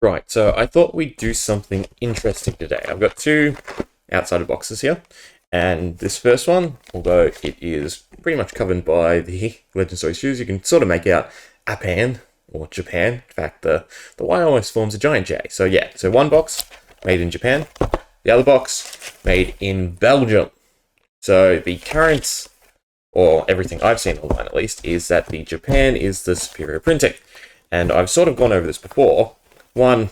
Right, so I thought we'd do something interesting today. I've got two outside of boxes here, and this first one, although it is pretty much covered by the Legend Story shoes, you can sort of make out Japan, or Japan. In fact, the Y almost forms a giant J. So yeah, so one box made in Japan, the other box made in Belgium. So the current, or everything I've seen online at least, is that the Japan is the superior printing. And I've sort of gone over this before. One,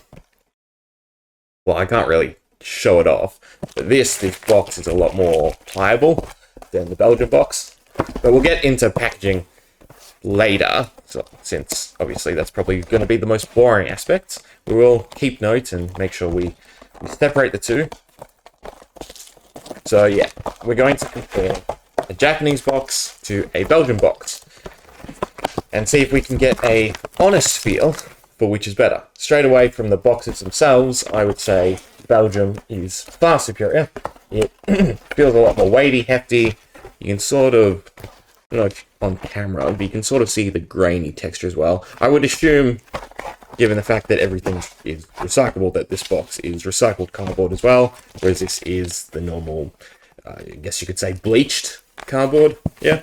well, I can't really show it off, but this box is a lot more pliable than the Belgian box. But we'll get into packaging later, so, since obviously that's probably going to be the most boring aspect. We will keep note and make sure we separate the two. So yeah, we're going to compare a Japanese box to a Belgian box and see if we can get a honest feel for which is better. Straight away from the boxes themselves, I would say Belgium is far superior. It feels a lot more weighty, hefty. You can sort of, not on camera, but you can sort of see the grainy texture as well. I would assume, given the fact that everything is recyclable, that this box is recycled cardboard as well, whereas this is the normal, I guess you could say, bleached cardboard. Yeah.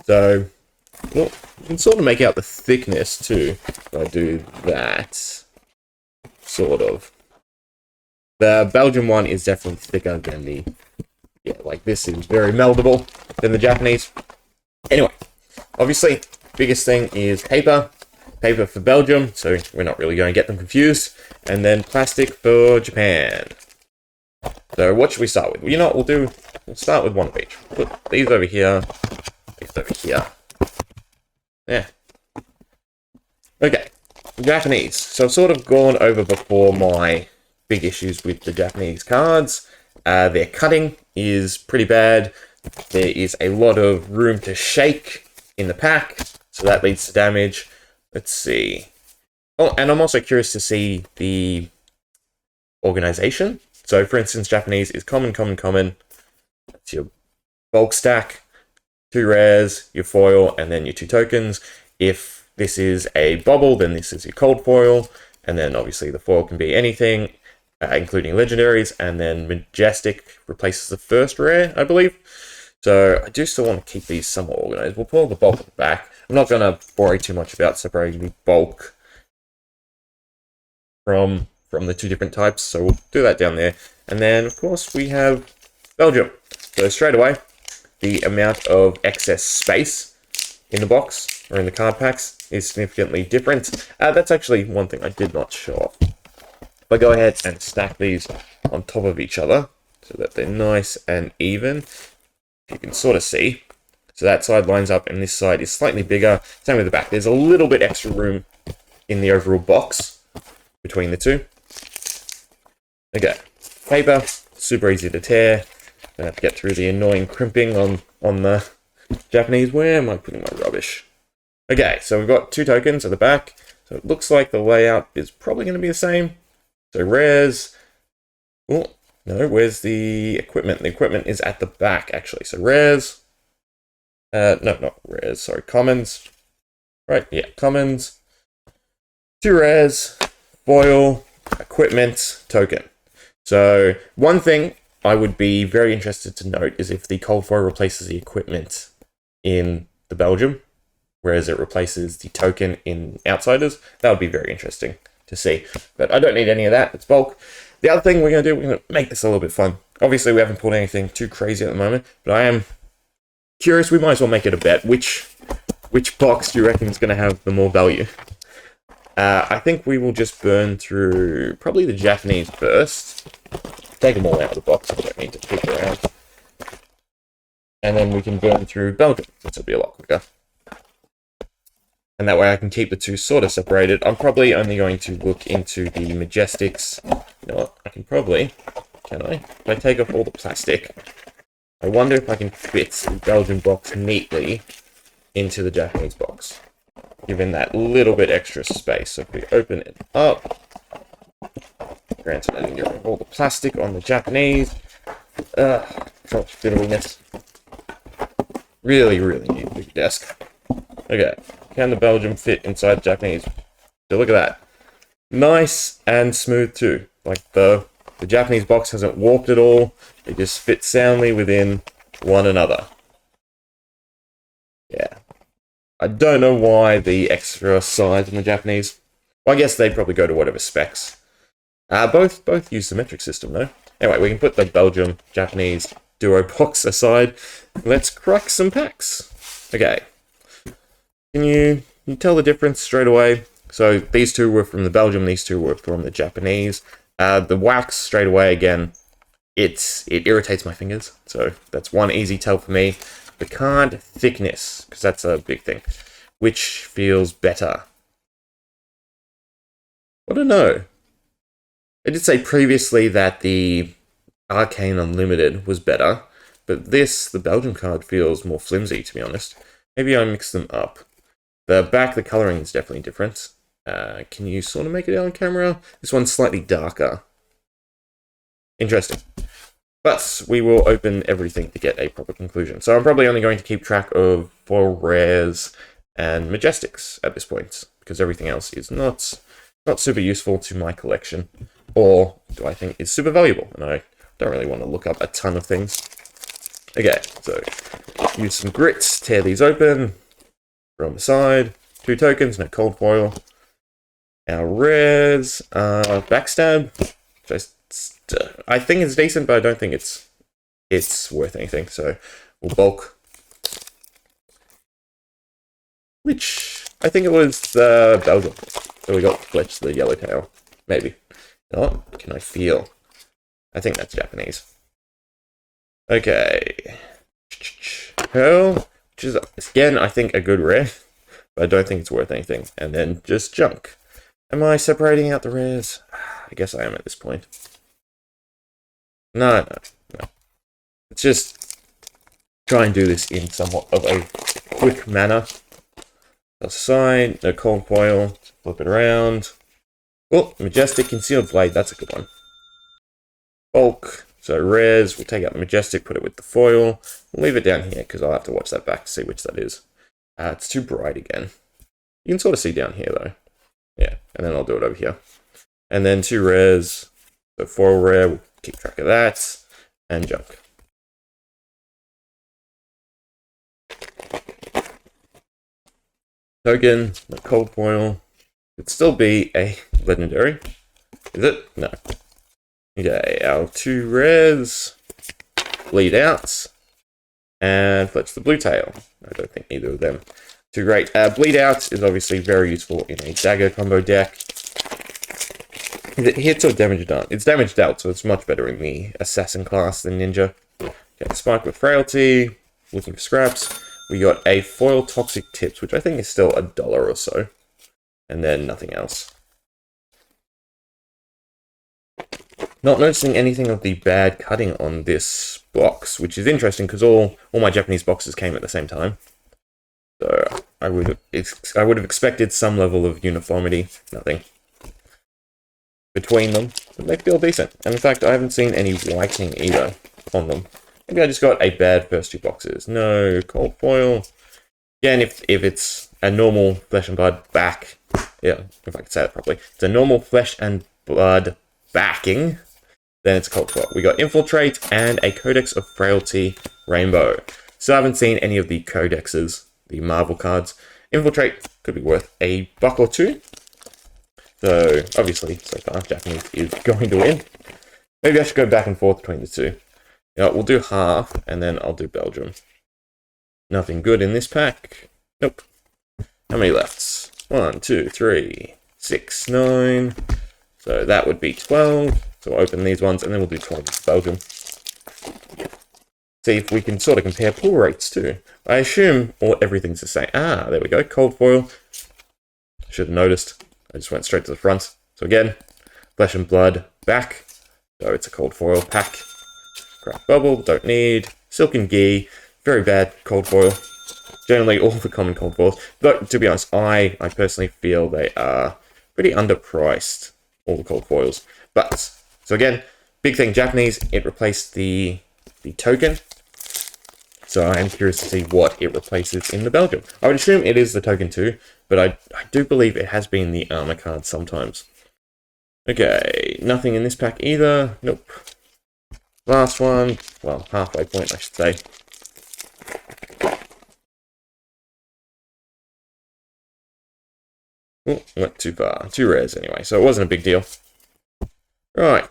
So, well, you can sort of make out the thickness too. If I do that, sort of. The Belgian one is definitely thicker than the, yeah, like this is very meldable than the Japanese. Anyway, obviously, biggest thing is paper. Paper for Belgium, so we're not really going to get them confused. And then plastic for Japan. So what should we start with? Well, you know what we'll start with one of each. Put these over here, these over here. Yeah. Okay, Japanese. So I've sort of gone over before my big issues with the Japanese cards. Their cutting is pretty bad. There is a lot of room to shake in the pack, so that leads to damage. Let's see. Oh, and I'm also curious to see the organization. So, for instance, Japanese is common, common, common. That's your bulk stack, 2 rares, your foil, and then your 2 tokens. If this is a bubble, then this is your cold foil, and then obviously the foil can be anything, including legendaries, and then Majestic replaces the first rare, I believe. So I do still want to keep these somewhat organized. We'll pull the bulk back. I'm not going to worry too much about separating the bulk from the 2 different types, so we'll do that down there. And then, of course, we have Belgium. So straight away, the amount of excess space in the box, or in the card packs, is significantly different. That's actually one thing I did not show off. If I go ahead and stack these on top of each other, so that they're nice and even, you can sort of see. So that side lines up, and this side is slightly bigger. Same with the back. There's a little bit extra room in the overall box between the two. Okay, paper, super easy to tear. Gonna have to get through the annoying crimping on the Japanese. Where am I putting my rubbish? Okay, so we've got 2 tokens at the back. So it looks like the layout is probably going to be the same. So rares. Oh, no, where's the equipment? The equipment is at the back, actually. So rares. No, not rares, sorry, commons. Right, yeah, commons. 2 rares, foil, equipment, token. So one thing I would be very interested to note is if the cold foil replaces the equipment in the Belgium, whereas it replaces the token in Outsiders. That would be very interesting to see. But I don't need any of that, it's bulk. The other thing we're going to do, we're going to make this a little bit fun. Obviously, we haven't pulled anything too crazy at the moment, but I am curious. We might as well make it a bet. Which box do you reckon is going to have the more value? I think we will just burn through probably the Japanese first. Take them all out of the box, so we don't need to pick around. And then we can burn through Belgium. This will be a lot quicker. And that way I can keep the two sort of separated. I'm probably only going to look into the Majestics. You know what? I can probably... Can I? If I take off all the plastic, I wonder if I can fit the Belgian box neatly into the Japanese box, given that little bit extra space. So if we open it up, granted I didn't get rid of all the plastic on the Japanese, such fiddliness. Really need a big desk. Okay, can the Belgium fit inside the Japanese? So look at that. Nice and smooth too. Like the Japanese box hasn't warped at all. They just fit soundly within one another. Yeah. I don't know why the extra size in the Japanese. Well, I guess they'd probably go to whatever specs. Both use the metric system though. Anyway, we can put the Belgium Japanese duo box aside. Let's crack some packs. Okay. Can you tell the difference straight away? So these two were from the Belgium, these two were from the Japanese. The wax straight away again, it irritates my fingers. So that's one easy tell for me. The card thickness, because that's a big thing. Which feels better? I don't know. I did say previously that the Arcane Unlimited was better, but this, the Belgium card, feels more flimsy, to be honest. Maybe I mixed them up. The back, the colouring is definitely different. Can you sort of make it out on camera? This one's slightly darker. Interesting. But we will open everything to get a proper conclusion. So I'm probably only going to keep track of 4 rares and majestics at this point, because everything else is not super useful to my collection, or do I think is super valuable, and I don't really want to look up a ton of things. Okay, so use some grits, tear these open from the side. 2 tokens, no cold foil. Our rares, backstab, I think it's decent, but I don't think it's worth anything, so we'll bulk. Which, I think it was Belgium. So we got Fletch the Yellowtail. Maybe. Oh, can I feel? I think that's Japanese. Okay. Pearl, which is, again, I think a good rare, but I don't think it's worth anything. And then just junk. Am I separating out the rares? I guess I am at this point. No. Let's just try and do this in somewhat of a quick manner. Aside, no cold foil, flip it around. Oh, Majestic Concealed Blade, that's a good one. Bulk, so rares, we'll take out the Majestic, put it with the foil. We'll leave it down here because I'll have to watch that back to see which that is. It's too bright again. You can sort of see down here though. Yeah, and then I'll do it over here. And then 2 rares, so foil rare, we'll keep track of that, and junk. Token, no cold foil. It'd still be a legendary. Is it? No. Okay, our 2 rares. Bleed out. And Fletch the Blue Tail. I don't think either of them too great. Bleed out is obviously very useful in a dagger combo deck. Is it hits or damage done? It's damage dealt, so it's much better in the assassin class than ninja. Okay, Spike with Frailty. Looking for scraps. We got a foil Toxic Tips, which I think is still $1 or so. And then nothing else. Not noticing anything of the bad cutting on this box, which is interesting because all my Japanese boxes came at the same time. So I would have expected some level of uniformity. Nothing between them, but they feel decent. And in fact, I haven't seen any whitening either on them. Maybe I just got a bad first 2 boxes. No cold foil. Again, if it's a normal flesh and blood back, yeah, if I could say that properly, it's a normal flesh and blood backing, then it's a cold foil. We got Infiltrate and a Codex of Frailty Rainbow. So I haven't seen any of the codexes, the Marvel cards. Infiltrate could be worth $1 or $2. So obviously, so far, Japanese is going to win. Maybe I should go back and forth between the 2. Yeah, we'll do half, and then I'll do Belgium. Nothing good in this pack. Nope. How many lefts? 1, 2, 3, 6, 9. So that would be 12. So we'll open these ones, and then we'll do 12 with Belgium. See if we can sort of compare pull rates too. I assume everything's the same. Ah, there we go. Cold foil. Should have noticed. I just went straight to the front. So again, flesh and blood back. So it's a cold foil pack. Crack bubble, don't need. Silken Gi, very bad cold foil. Generally all the common cold foils. But to be honest, I personally feel they are pretty underpriced, all the cold foils. But, so again, big thing, Japanese, it replaced the token. So I am curious to see what it replaces in the Belgium. I would assume it is the token too, but I do believe it has been the armor card sometimes. Okay, nothing in this pack either. Nope. Last one. Well, halfway point, I should say. Oh, went too far. 2 rares anyway, so it wasn't a big deal. Right,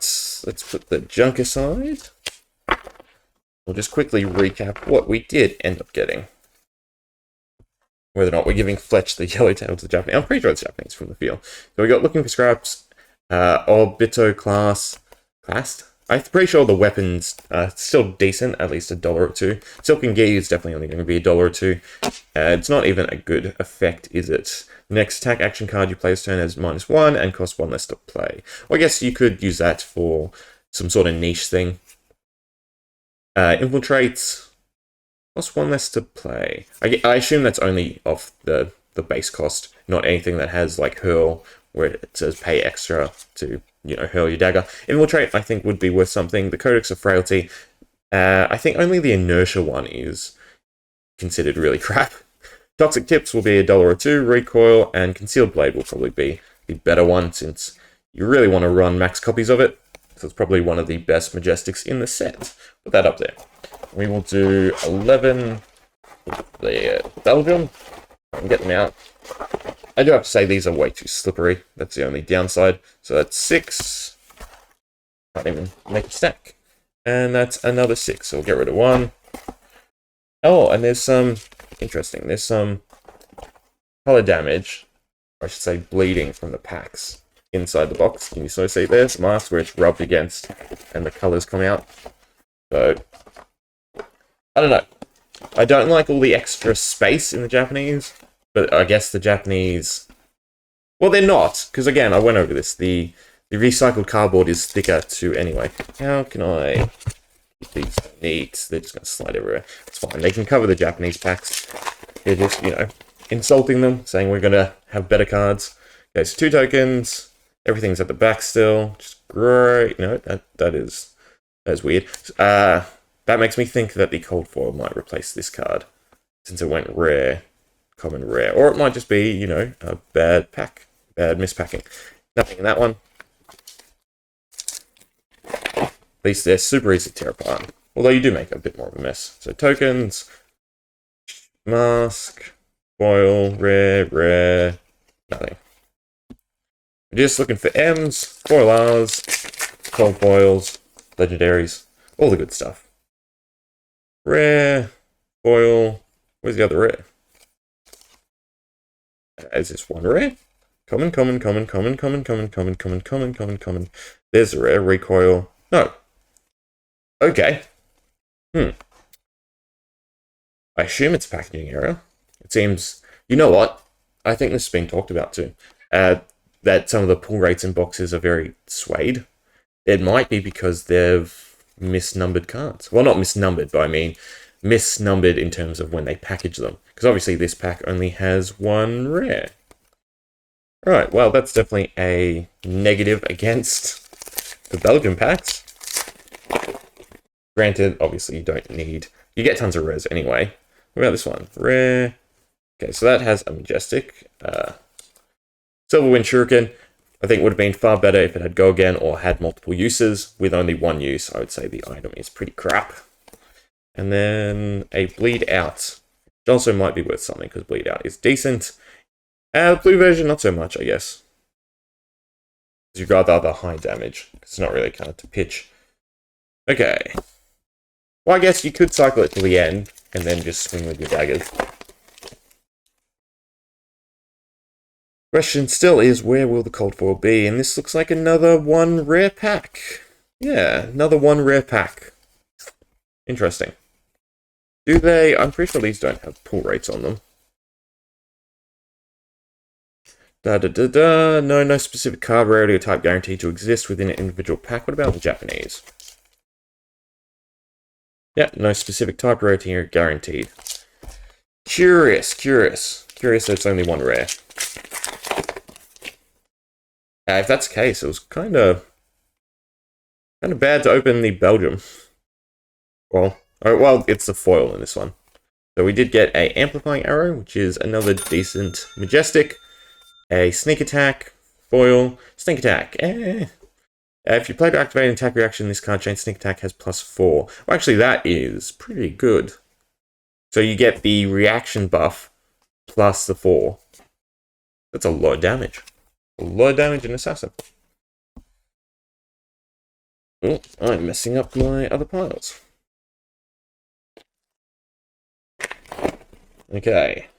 let's put the junk aside. We'll just quickly recap what we did end up getting. Whether or not we're giving Fletch the yellow tail to the Japanese. I'm pretty sure it's Japanese from the feel. So we got Looking for Scraps, Obito classed. I'm pretty sure the weapons are still decent, at least $1 or $2. Silken Gi is definitely only going to be $1 or $2. It's not even a good effect, is it? Next attack action card you play this turn has -1 and costs 1 less to play. Well, I guess you could use that for some sort of niche thing. Infiltrates, costs 1 less to play. I assume that's only off the base cost, not anything that has like Hurl, where it says pay extra to, you know, hurl your dagger. Infiltrate, I think, would be worth something. The Codex of Frailty, I think only the Inertia one is considered really crap. Toxic Tips will be $1 or $2. Recoil and Concealed Blade will probably be the better one, since you really want to run max copies of it. So it's probably one of the best Majestics in the set. Put that up there. We will do 11. The Belgium. I'm getting them out. I do have to say these are way too slippery. That's the only downside. So that's 6. Can't even make a stack. And that's another 6. So we'll get rid of 1. Oh, and there's some... Interesting. There's some color damage, or I should say bleeding, from the packs inside the box. Can you sort of see there's marks where it's rubbed against and the colors come out? So, I don't know. I don't like all the extra space in the Japanese, but I guess the Japanese... Well, they're not, because again, I went over this. The recycled cardboard is thicker too anyway. How can I... These neat, they're just going to slide everywhere. It's fine, they can cover the Japanese packs. They're just, you know, insulting them, saying we're going to have better cards. Okay, so 2 tokens, everything's at the back still, just great. No, that is weird. That makes me think that the cold foil might replace this card, since it went rare, common rare. Or it might just be, you know, a bad pack, bad mispacking. Nothing in that one. At least they're super easy to tear apart. Although you do make a bit more of a mess. So tokens, mask, foil, rare, nothing. We're just looking for M's, foil R's, cold foils, legendaries, all the good stuff. Rare, foil, where's the other rare? Is this one rare? Common. There's a rare, recoil. No. Okay. I assume it's a packaging error. It seems... You know what? I think this has been talked about too. That some of the pull rates in boxes are very swayed. It might be because they've misnumbered cards. Well, not misnumbered, but I mean misnumbered in terms of when they package them. Because obviously this pack only has 1 rare. Right, well, that's definitely a negative against the Belgian packs. Granted, obviously you don't need... You get tons of rares anyway. What about this one? Rare. Okay, so that has a Majestic. Silverwind Shuriken, I think would have been far better if it had Go Again or had multiple uses. With only 1 use, I would say the item is pretty crap. And then a Bleed Out. Which also might be worth something, because Bleed Out is decent. The blue version, not so much, I guess. You'd rather the high damage. It's not really kind of to pitch. Okay. Well, I guess you could cycle it to the end, and then just swing with your daggers. Question still is, where will the cold foil be? And this looks like another 1 rare pack. Yeah, another 1 rare pack. Interesting. Do they... I'm pretty sure these don't have pull rates on them. No specific card rarity or type guaranteed to exist within an individual pack. What about the Japanese? Yeah, no specific type rarity or guaranteed. Curious that it's only 1 rare. If that's the case, it was kind of bad to open the Belgium. Well, it's the foil in this one. So we did get a Amplifying Arrow, which is another decent Majestic. A Sneak Attack, foil. Sneak attack. If you play to activate an attack reaction, this card chain sneak attack has +4. Well, actually, that is pretty good. So you get the reaction buff plus the 4. That's a lot of damage. A lot of damage in Assassin. Oh, I'm messing up my other piles. Okay.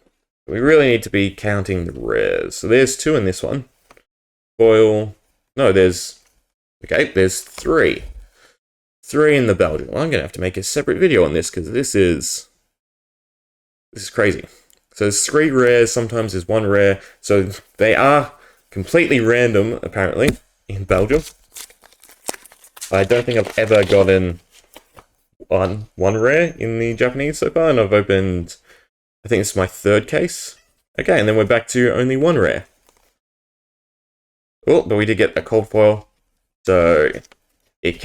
We really need to be counting the rares. So there's 2 in this one. Foil. No, there's... Okay, there's 3. 3 in the Belgium. Well, I'm going to have to make a separate video on this because this is crazy. So there's 3 rares, sometimes there's 1 rare. So they are completely random, apparently, in Belgium. I don't think I've ever gotten one rare in the Japanese so far, and I've opened, I think this is my 3rd case. Okay, and then we're back to only 1 rare. Oh, but we did get a cold foil. So it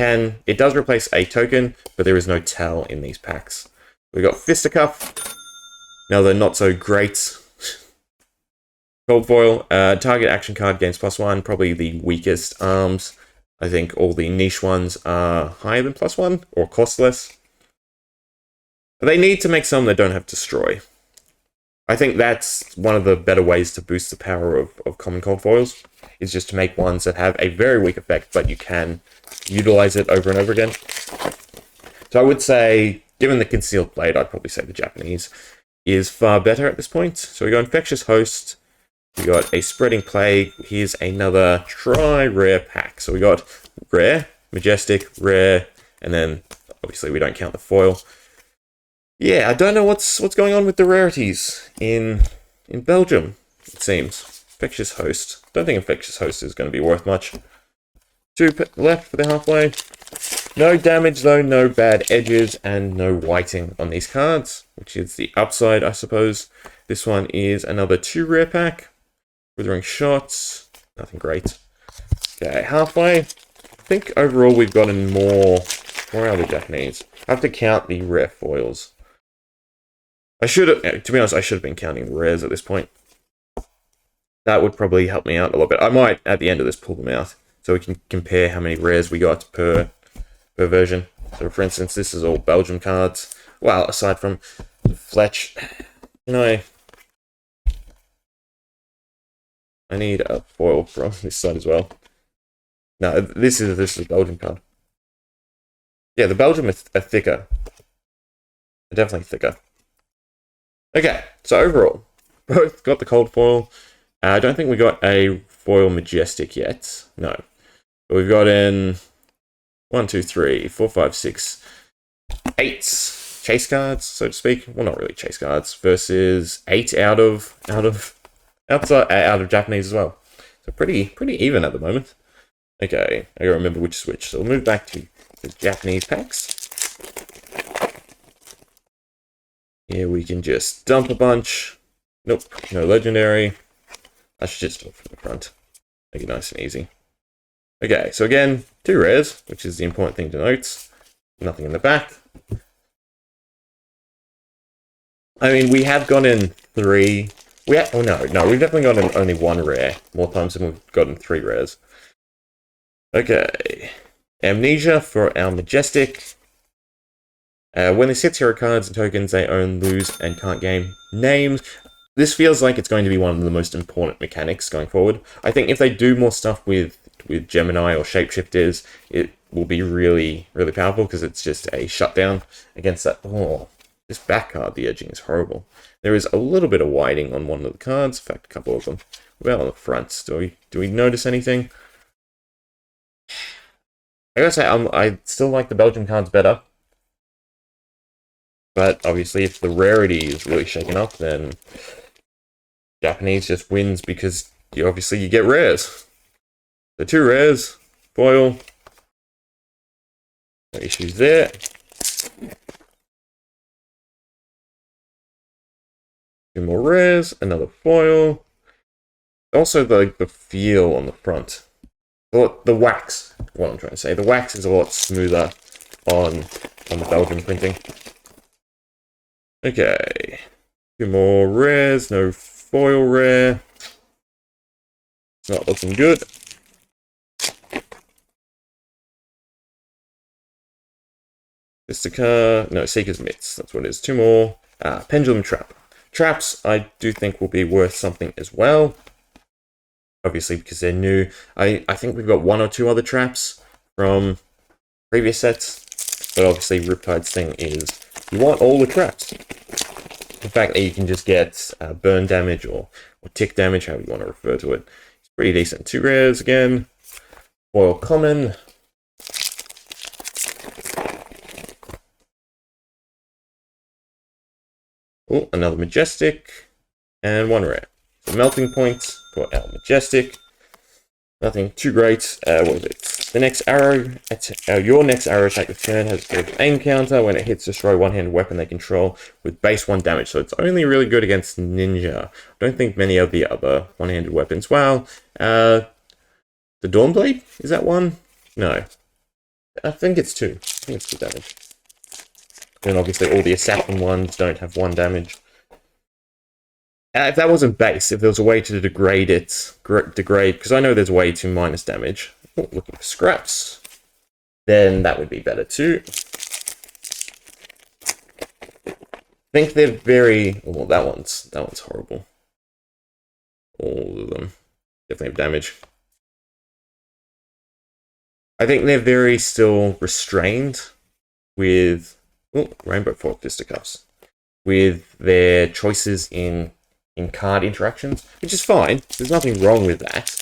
does replace a token, but there is no tell in these packs. We got Fisticuff. Now they're not so great. Cold foil. Target action card gains +1. Probably the weakest arms. I think all the niche ones are higher than +1 or cost less. They need to make some that don't have destroy. I think that's one of the better ways to boost the power of common cold foils, is just to make ones that have a very weak effect, but you can utilize it over and over again. So I would say, given the concealed blade, I'd probably say the Japanese is far better at this point. So we got Infectious Host, we got a Spreading Plague, here's another Tri-Rare pack. So we got Rare, Majestic, Rare, and then obviously we don't count the foil. Yeah, I don't know what's going on with the rarities in Belgium, it seems. Infectious Host. Don't think Infectious Host is going to be worth much. 2 left for the halfway. No damage though, no bad edges, and no whiting on these cards, which is the upside, I suppose. This one is another 2 rare pack. Withering Shots. Nothing great. Okay, halfway. I think overall we've gotten more... Where are the Japanese? I have to count the rare foils. I should have, to be honest, I should have been counting the rares at this point. That would probably help me out a little bit. I might, at the end of this, pull them out so we can compare how many rares we got per version. So, for instance, this is all Belgium cards. Well, aside from Fletch, I need a foil from this side as well. No, this is a Belgium card. Yeah, the Belgium are thicker. They're definitely thicker. Okay, so overall, both got the cold foil. I don't think we got a foil Majestic yet. No. But we've got in 1, 2, 3, 4, 5, 6, 8 chase cards, so to speak. Well, not really chase cards, versus 8 out of Japanese as well. So pretty even at the moment. Okay, I gotta remember which switch. So we'll move back to the Japanese packs. Here we can just dump a bunch. Nope, no legendary. I should just do it from the front. Make it nice and easy. Okay, so again, 2 rares, which is the important thing to note. Nothing in the back. I mean, we have gotten 3. We've definitely gotten only 1 rare. More times than we've gotten 3 rares. Okay. Amnesia for our Majestic. When this hits hero cards and tokens they own, lose, and can't gain names. This feels like it's going to be one of the most important mechanics going forward. I think if they do more stuff with Gemini or Shapeshifters, it will be really, really powerful because it's just a shutdown against that. Oh, this back card, the edging is horrible. There is a little bit of whiting on one of the cards. In fact, a couple of them. What about on the front? Do we notice anything? I gotta say, I still like the Belgian cards better. But obviously, if the rarity is really shaken up, then Japanese just wins because you get rares. The 2 rares, foil, no issues there. 2 more rares, another foil. Also, the feel on the front. The wax, what I'm trying to say. The wax is a lot smoother on the Belgian printing. Okay. 2 more rares, no foil rare. Not looking good. Vistica, no, Seeker's Mitts, that's what it is. 2 more. Pendulum Trap. Traps, I do think will be worth something as well. Obviously, because they're new. I think we've got 1 or 2 other traps from previous sets. But obviously, Riptide's thing is, you want all the traps. The fact that you can just get burn damage or tick damage, however you want to refer to it. It's pretty decent. 2 rares again. Foil common. Oh, another Majestic. And 1 rare. So Melting Point for our Majestic. Nothing too great. What is it? The next arrow, your next arrow attack with turn has an aim counter. When it hits, destroy one-handed weapon they control with base 1 damage. So it's only really good against Ninja. I don't think many of the other one-handed weapons. Well, the Dawnblade? Is that 1? No. I think it's 2. I think it's 2 damage. And obviously all the assassin ones don't have 1 damage. If that wasn't base, if there was a way to degrade it, because I know there's a way to minus damage. Oh, looking for scraps. Then that would be better too. I think they're very... well, that one's horrible. All of them definitely have damage. I think they're very still restrained with... oh, Rainbow Fork Fisticuffs. With their choices in card interactions, which is fine. There's nothing wrong with that.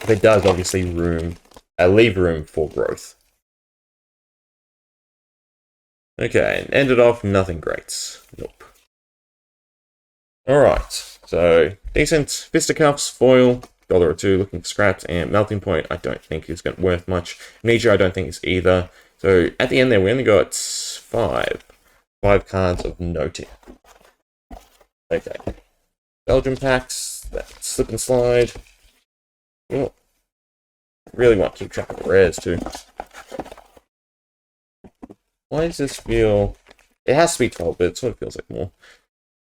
But it does obviously leave room for growth. Okay, and ended off nothing great. Nope. Alright, so decent Fisticuffs, foil, $1 or 2 looking for scraps, and Melting Point I don't think is worth much. Amnesia I don't think is either. So at the end there we only got 5 cards of note here. Okay. Belgium packs, that slip and slide. Oh, really want to keep track of the rares too. Why does this feel... it has to be 12, but it sort of feels like more.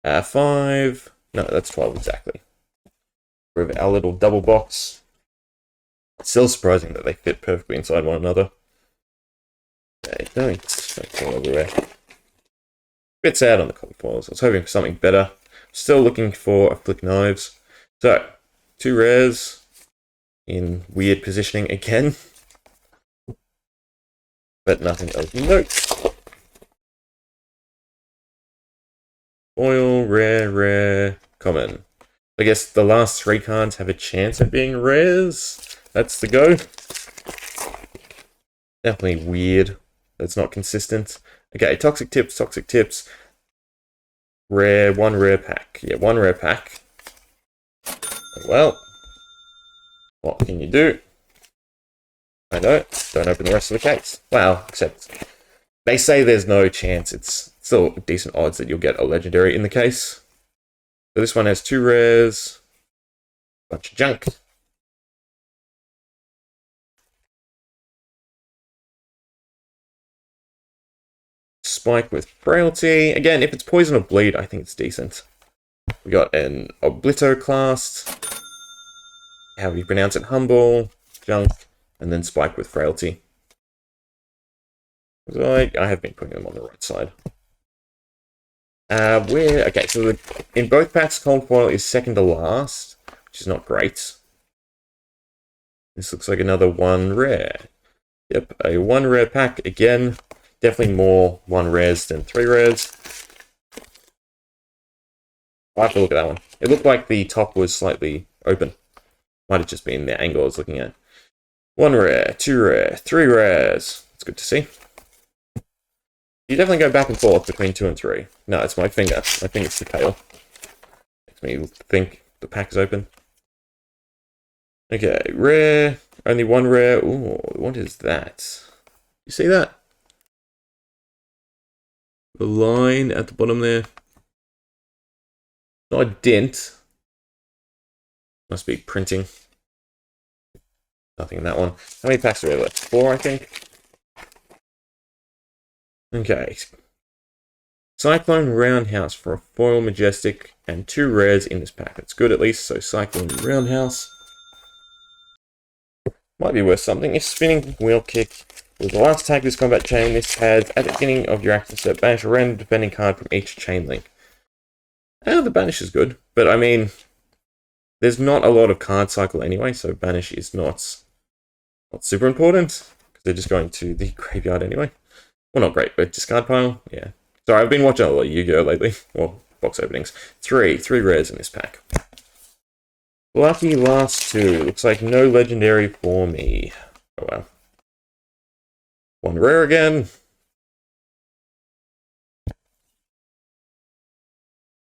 5... no, that's 12 exactly. With our little double box. It's still surprising that they fit perfectly inside one another. Okay, don't fall everywhere. Bit sad on the copy foils. I was hoping for something better. Still looking for a Flick Knives. So, 2 rares in weird positioning again. But nothing of note. Foil, rare, common. I guess the last 3 cards have a chance at being rares. That's the go. Definitely weird. That's not consistent. Okay, Toxic Tips. Rare, 1 rare pack. Yeah, 1 rare pack. Well, what can you do? I know, don't open the rest of the case. Well, except they say there's no chance. It's still decent odds that you'll get a legendary in the case. So this one has 2 rares. Bunch of junk. Spike with Frailty. Again, if it's Poison or Bleed, I think it's decent. We got an Oblitoclast. How do you pronounce it? Humble, Junk, and then Spike with Frailty. So I have been putting them on the right side. Okay, so in both packs, Cold Foil is second to last, which is not great. This looks like another 1 rare. Yep, a 1 rare pack again. Definitely more 1 rares than 3 rares. I'll have to look at that one. It looked like the top was slightly open. Might have just been the angle I was looking at. 1 rare, 2 rare, 3 rares. It's good to see. You definitely go back and forth between 2 and 3. No, it's my finger. My finger's too pale. Makes me think the pack is open. Okay, rare. Only 1 rare. Ooh, what is that? You see that? The line at the bottom there. Not a dent. Must be printing. Nothing in that one. How many packs are there left? 4, I think. Okay. Cyclone Roundhouse for a foil Majestic and 2 rares in this pack. That's good at least. So Cyclone Roundhouse. might be worth something. If spinning wheel kick was the last attack of this combat chain, this has at the beginning of your action step banish a random defending card from each chain link. Oh, the banish is good, but I mean, there's not a lot of card cycle anyway, so banish is not super important because they're just going to the graveyard anyway. Well, not great, but discard pile. Yeah. Sorry, I've been watching a lot of Yu-Gi-Oh lately. Well, box openings. Three rares in this pack. Lucky last two. Looks like no legendary for me. Oh well. One rare again.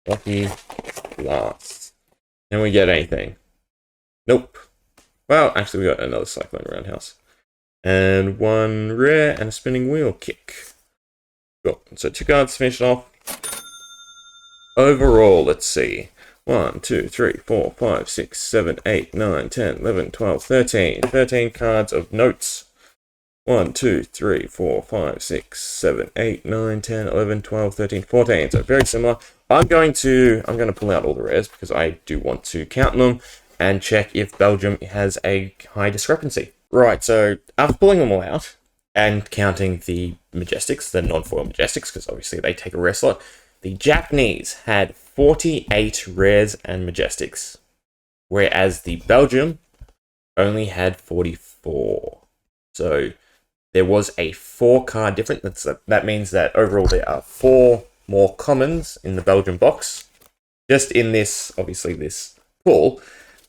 Lucky last. Can we get anything? Nope. Well, actually we got another Cyclone Roundhouse. And one rare and a spinning wheel kick. Cool. So 2 cards to finish it off. Overall, let's see. 1, 2, 3, 4, 5, 6, 7, 8, 9, 10, 11, 12, 13. 13 cards of notes. 1, 2, 3, 4, 5, 6, 7, 8, 9, 10, 11, 12, 13, 14. So very similar. I'm going to pull out all the rares because I do want to count them and check if Belgium has a high discrepancy. Right, so after pulling them all out and counting the Majestics, the non-foil Majestics, because obviously they take a rare slot, the Japanese had 48 rares and Majestics, whereas the Belgium only had 44. So there was a 4-card difference. That means that overall there are 4 more commons in the Belgian box, just in this, obviously this pull,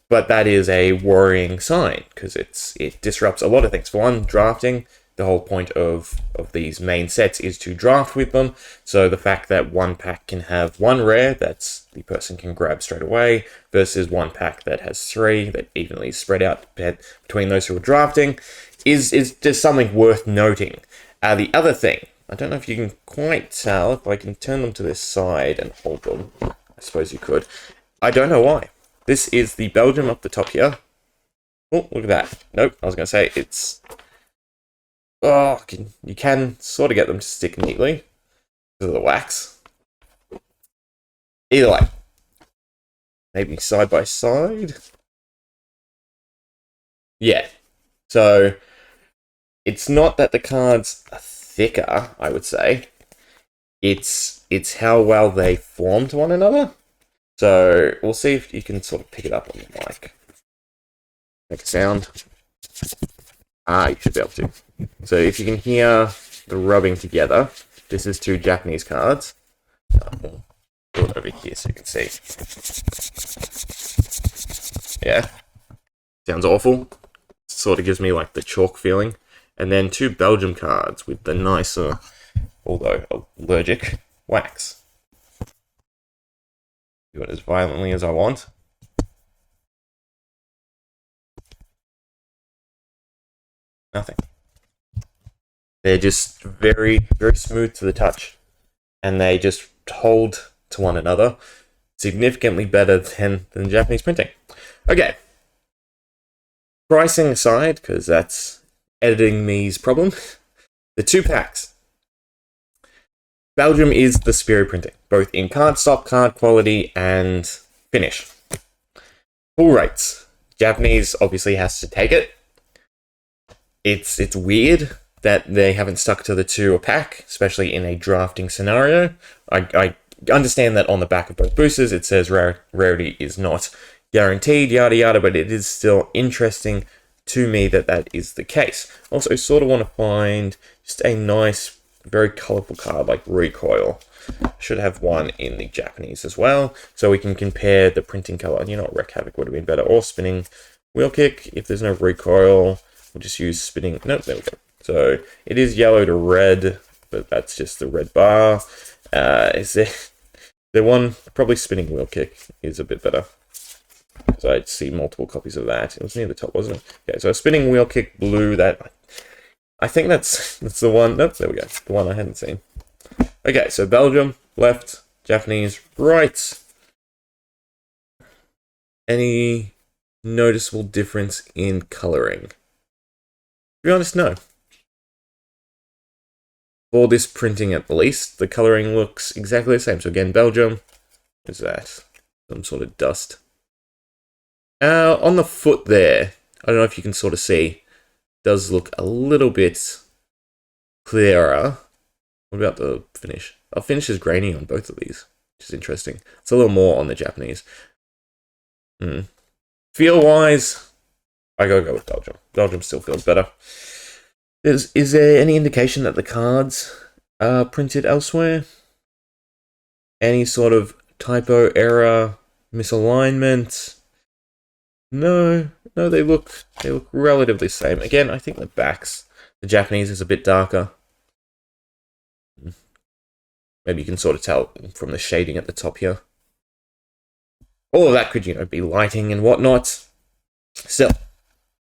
but that is a worrying sign because it disrupts a lot of things. For one, drafting. The whole point of these main sets is to draft with them. So the fact that one pack can have 1 rare that's the person can grab straight away versus one pack that has 3 that evenly spread out between those who are drafting is just something worth noting. The other thing, I don't know if you can quite tell, if I can turn them to this side and hold them. I suppose you could. I don't know why. This is the Belgium up the top here. Oh, look at that. Nope, I was going to say it's... Oh, you can sort of get them to stick neatly because of the wax. Either way. Maybe side by side. Yeah. So, it's not that the cards are thicker, I would say. It's how well they form to one another. So, we'll see if you can sort of pick it up on the mic. Make a sound. You should be able to. So if you can hear the rubbing together, this is 2 Japanese cards. I'll put it over here so you can see. Yeah. Sounds awful. Sort of gives me like the chalk feeling. And then 2 Belgium cards with the nicer, although allergic, wax. Do it as violently as I want. Nothing. They're just very, very smooth to the touch. And they just hold to one another significantly better than Japanese printing. Okay. Pricing aside, because that's editing me's problem. The 2 packs. Belgium is the superior printing, both in card stock, card quality, and finish. Pull rates. Japanese obviously has to take it. It's weird that they haven't stuck to the 2 a pack, especially in a drafting scenario. I understand that on the back of both boosters it says rarity is not guaranteed, yada yada, but it is still interesting to me that is the case. Also, sort of want to find just a nice, very colourful card like Recoil. Should have one in the Japanese as well, so we can compare the printing colour. You know, Wreck Havoc would have been better, or Spinning Wheel Kick. If there's no Recoil, we'll just use Spinning... Nope, there we go. So, it is yellow to red, but that's just the red bar. Is there one... Probably Spinning Wheel Kick is a bit better. Because I see multiple copies of that. It was near the top, wasn't it? Okay, so Spinning Wheel Kick blue, that... I think that's the one... Nope, there we go. The one I hadn't seen. Okay, so Belgium, left, Japanese, right. Any noticeable difference in colouring? To be honest, no. For this printing at least, the colouring looks exactly the same. So again, Belgium, what is that? Some sort of dust. On the foot there, I don't know if you can sort of see, does look a little bit clearer. What about the finish? Our finish is grainy on both of these, which is interesting. It's a little more on the Japanese. Feel-wise, I gotta go with Belgium. Belgium still feels better. Is there any indication that the cards are printed elsewhere? Any sort of typo, error, misalignment? No, they look relatively same. Again, I think the the Japanese is a bit darker. Maybe you can sort of tell from the shading at the top here. All of that could, be lighting and whatnot. Still,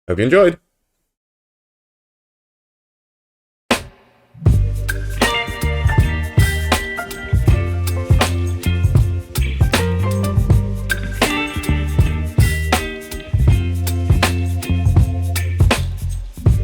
hope you enjoyed.